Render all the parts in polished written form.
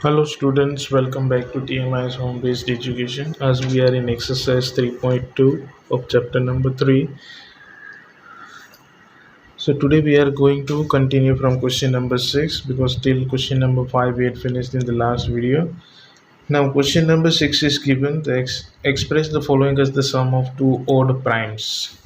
Hello students, welcome back to TMI's home-based education as we are in exercise 3.2 of chapter number 3. So today we are going to continue from question number 6 because till question number 5 we had finished in the last video. Now question number 6 is given, express the following as the sum of two odd primes.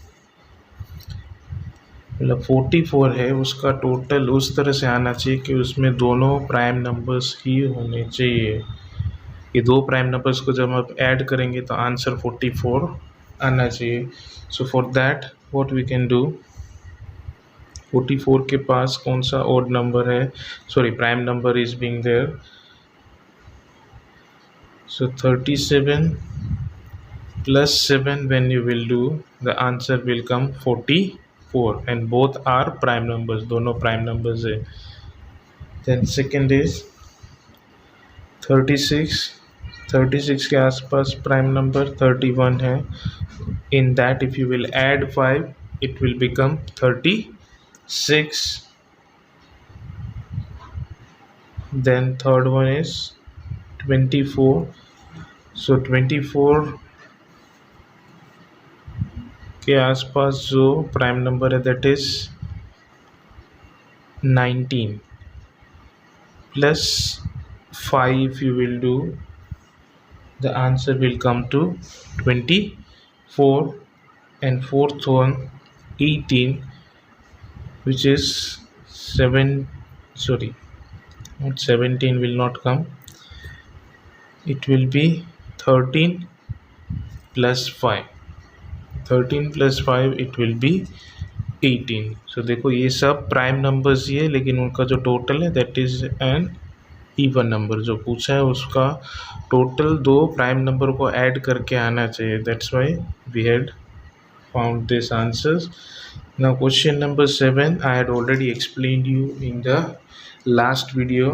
मतलब 44 है उसका total उस तरह से आना चाहिए कि उसमें दोनों प्राइम नंबर्स ही होने चाहिए। ये दो प्राइम नंबर्स को जब आप ऐड करेंगे तो आंसर 44 आना चाहिए। So for that what we can do, 44 के पास कौन सा ऑड नंबर है, sorry prime number is being there. So 37 plus 7 when you will do the answer will come 44 and both are prime numbers, दोनों prime numbers है। then second is 36 के आसपास prime number 31 है। in that if you will add 5 it will become 36। then third one is 24। so 24 के आसपास जो prime number है that is 19 plus 5 you will do, the answer will come to 24 and fourth one 18 which is 17 will not come, it will be 13 plus 5 it will be 18। सो देखो ये सब prime numbers ही है लेकिन उनका जो टोटल है that is an even number. जो पूछा है उसका टोटल दो प्राइम नंबर को ऐड करके आना चाहिए, that's why we had found this answers. Now question number 7 I had already explained you in the last video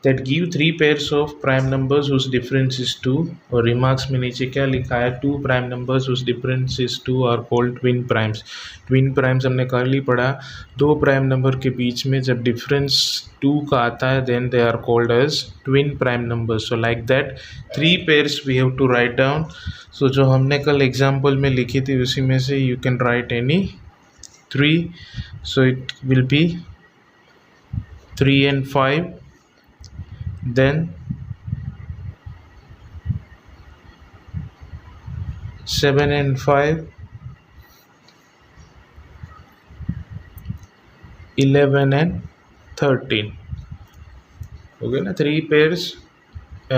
that give three pairs of prime numbers whose difference is 2 और remarks में नीचे क्या लिखा है, two prime numbers whose difference is 2 are called twin primes। twin primes हमने कल ही पढ़ा, दो प्राइम नंबर के बीच में जब डिफरेंस 2 का आता है then they are called as twin prime numbers। so like that three pairs we have to write down। so जो हमने कल एग्जाम्पल में लिखी थी उसी में से you can write any three। so it will be 3 and 5, then 7 and 5, 11 and 13। okay na, three pairs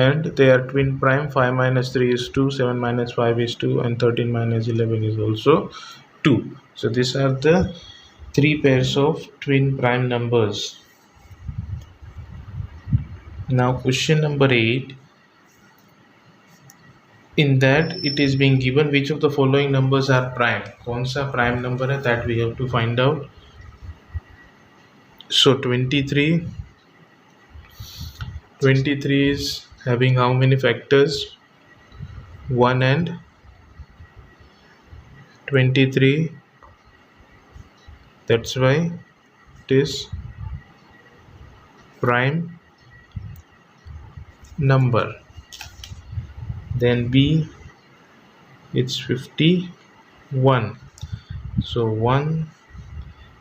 and they are twin prime। 5 minus 3 is 2, 7 minus 5 is 2 and 13 minus 11 is also 2। so these are the three pairs of twin prime numbers। now question number 8, in that it is being given which of the following numbers are prime, कौन सा prime number है that we have to find out। so 23 is having how many factors, 1 and 23, that's why it is prime number। then B, it's 51। so 1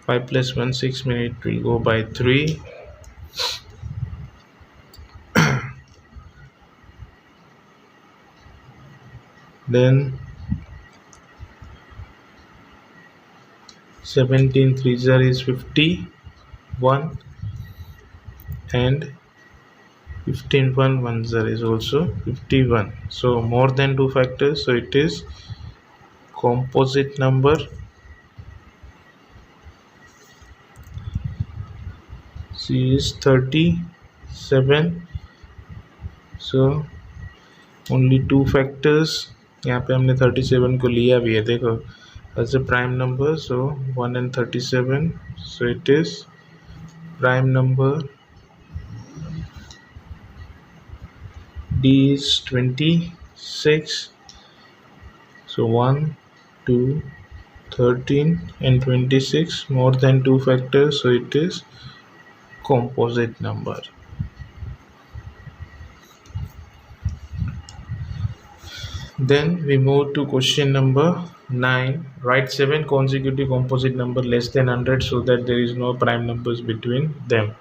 5 plus 1 6 minute will go by 3। then 17 3 is 51 and 15 1 is also 51। so more than two factors, so it is composite number। C is 37। so only two factors, यहाँ पे हमने 37 को लिया भी है देखो as a prime number। so 1 and 37, so it is prime number। D is 26। so 1 2 13 and 26, more than two factors, so it is composite number। Then we move to question number 9. Write 7 consecutive composite number less than 100 so that there is no prime numbers between them.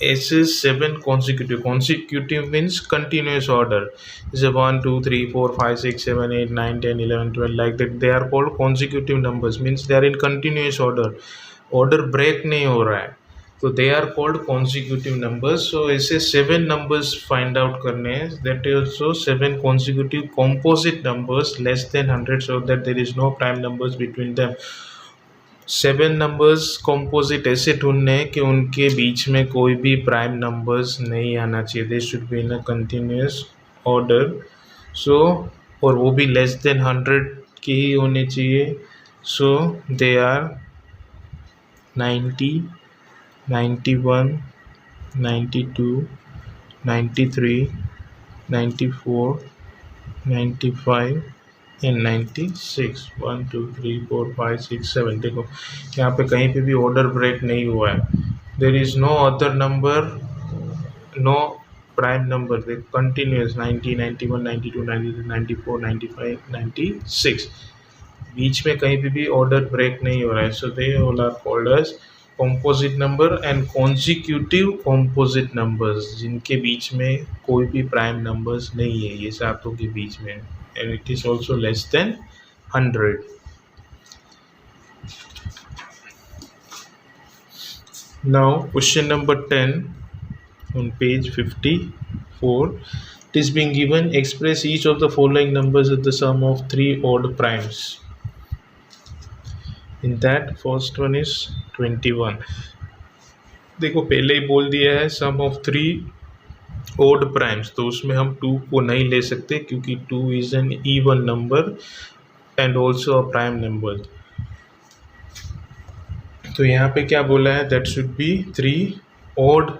S is 7 consecutive. Consecutive means continuous order. Is a 1 2 3 4 5 6 7 8 9 10 11 12 like that. They are called consecutive numbers, means they are in continuous order. Order break नहीं हो रहा है, तो they are called consecutive numbers. So ऐसे 7 numbers find out करने हैं. That is also 7 consecutive composite numbers less than 100 so that there is no prime numbers between them. 7 numbers composite ऐसे ढूंढने हैं कि उनके बीच में कोई भी प्राइम नंबर्स नहीं आना चाहिए. They should be in a continuous order. So और वो भी लेस देन 100 के ही होने चाहिए. सो दे आर 90, 91, 92, 93, 94, 95 एंड 96. 1 2 3 4 5 6 7. देखो यहाँ पे कहीं पे भी ऑर्डर ब्रेक नहीं हुआ है. There is no other number, no prime number. देखो कंटिन्यूस 90, 91, 92, 93, 94, 95, 96. बीच में कहीं पे भी ऑर्डर ब्रेक नहीं हो रहा है. So they all are called as composite number and consecutive composite numbers, जिनके बीच में कोई भी प्राइम नंबर्स नहीं है, ये सातों के बीच में, and it is also less than 100. Now question number 10 on page 54. It is being given, express each of the following numbers as the sum of 3 odd primes. In that first one is 21. देखो पहले ही बोल दिया है सम of 3 odd primes, तो उसमें हम 2 को नहीं ले सकते क्योंकि 2 is an even number and also a prime number. तो यहाँ पे क्या बोला है, that should be 3 odd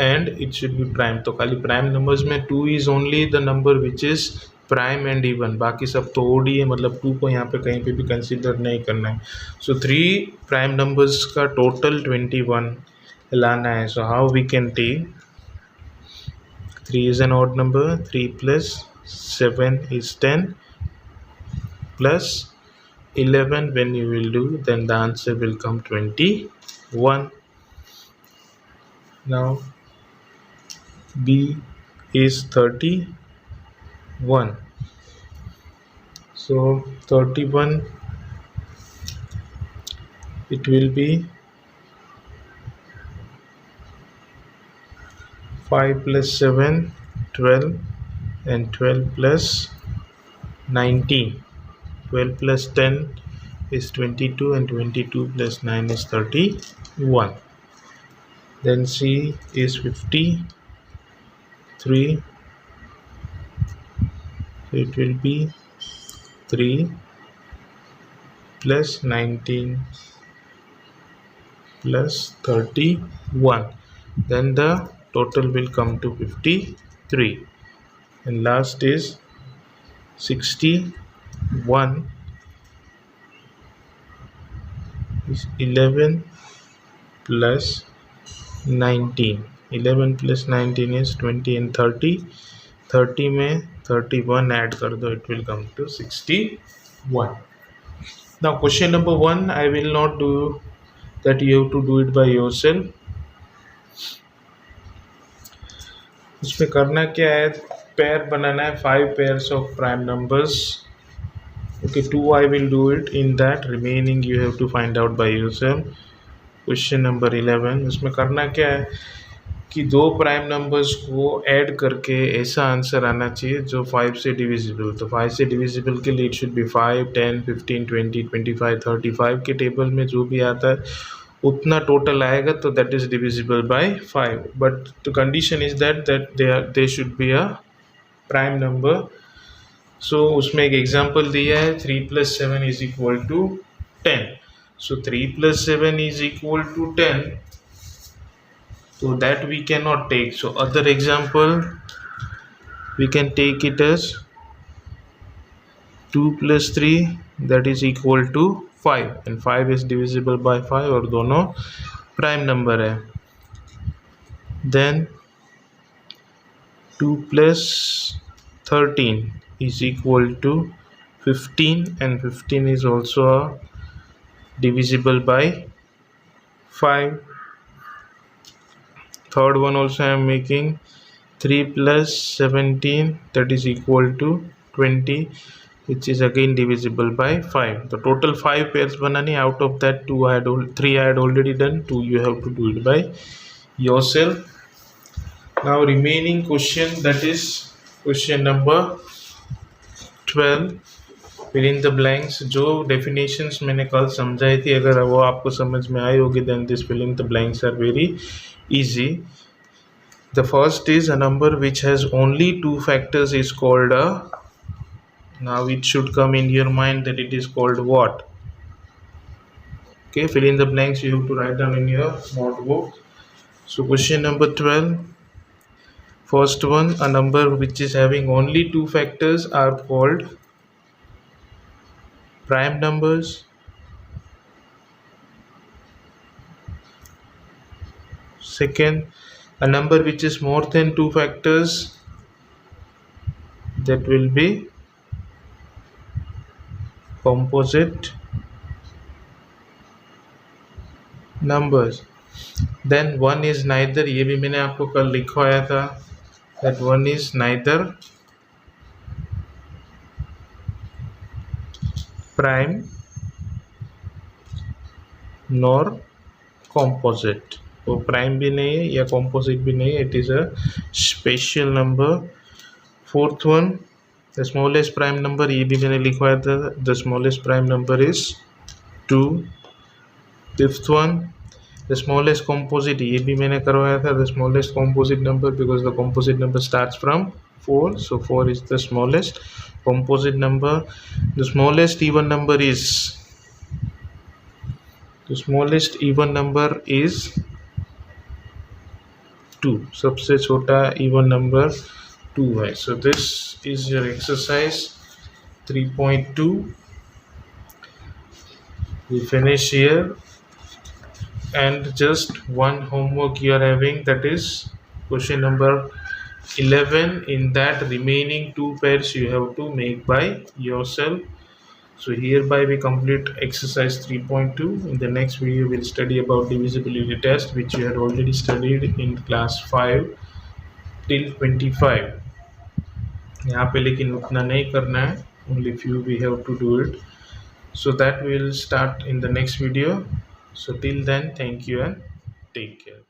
and it should be prime. तो खाली प्राइम नंबर्स में 2 is only the number which is prime and even, बाकी सब तो ओड ही है, मतलब 2 को यहाँ पे कहीं पे भी कंसिडर नहीं करना है. सो 3 प्राइम नंबर्स का टोटल 21 लाना है. So how we can take, 3 is an odd number, 3 plus 7 is 10 plus 11 when you will do, then the answer will come 21. Now B is 31. So 31, it will be 5 plus 7, 12, and 12 plus 19. 12 plus 10 is 22, and 22 plus 9 is 31. Then C is 53. So it will be 3 plus 19 plus 31. Then the total will come to 53. And last is 61 is 11 plus 19. 11 plus 19 is 20 and 30. 30 में 31 add कर दो, it will come to 61. Now question number 1, I will not do that, you have to do it by yourself. उसमें करना क्या है, pair बनाना है, 5 pairs of prime numbers. Okay, 2 I will do it. In that remaining you have to find out by yourself. Question number 11, उसमें करना क्या है कि 2 प्राइम नंबर्स को ऐड करके ऐसा आंसर आना चाहिए जो 5 से डिविजिबल. तो 5 से डिविजिबल के लिए इट शुड बी 5, 10, 15, 20, 25, 35 के टेबल में जो भी आता है उतना टोटल आएगा, तो that is divisible by 5. But the condition is that they should be a prime number. So उसमें एक एग्जांपल दिया है, 3 plus 7 is equal to 10. So 3 plus 7 is equal to 10. So that we cannot take. So other example, we can take it as 2 plus 3, that is equal to 5, and 5 is divisible by 5 और दोनों prime number है. Then 2 plus 13, is equal to 15, and 15 is also divisible by 5. Third one also I am making 3 plus 17, that is equal to 20, which is again divisible by 5. The total 5 pairs banani. Out of that 3 I had already done, 2 you have to do it by yourself. Now remaining question, that is question number 12. Fill in the blanks. जो definitions मैंने कल समझाई थी, अगर वो आपको समझ में आई होगी, then this fill in the blanks are very easy. The first is a number which has only 2 factors is called a, now it should come in your mind that it is called what? Okay, fill in the blanks you have to write down in your notebook. So question number 12, first one, a number which is having only 2 factors are called prime numbers. Second, a number which is more than 2 factors, that will be composite numbers. Then one is neither, ये भी मैंने आपको कल लिखवाया था, that one is neither prime nor composite. वो prime भी नहीं है या composite भी नहीं है, it is a special number. Fourth one, the smallest prime number, ये भी मैंने लिखवाया था, the smallest prime number is 2. Fifth one, the smallest composite, ये भी मैंने करवाया था, the smallest composite number, because the composite number starts from 4, so 4 is the smallest composite number. The smallest even number is, the smallest even number is 2. सबसे छोटा even number 2 है. So this is your exercise 3.2. We finish here, and just one homework you are having, that is question number 11. In that, remaining 2 pairs you have to make by yourself. So hereby we complete exercise 3.2. In the next video we'll study about divisibility test, which you had already studied in class 5 till 25. यहाँ पे लेकिन उतना नहीं करना है, only few we have to do it. So that we will start in the next video. So till then, thank you and take care.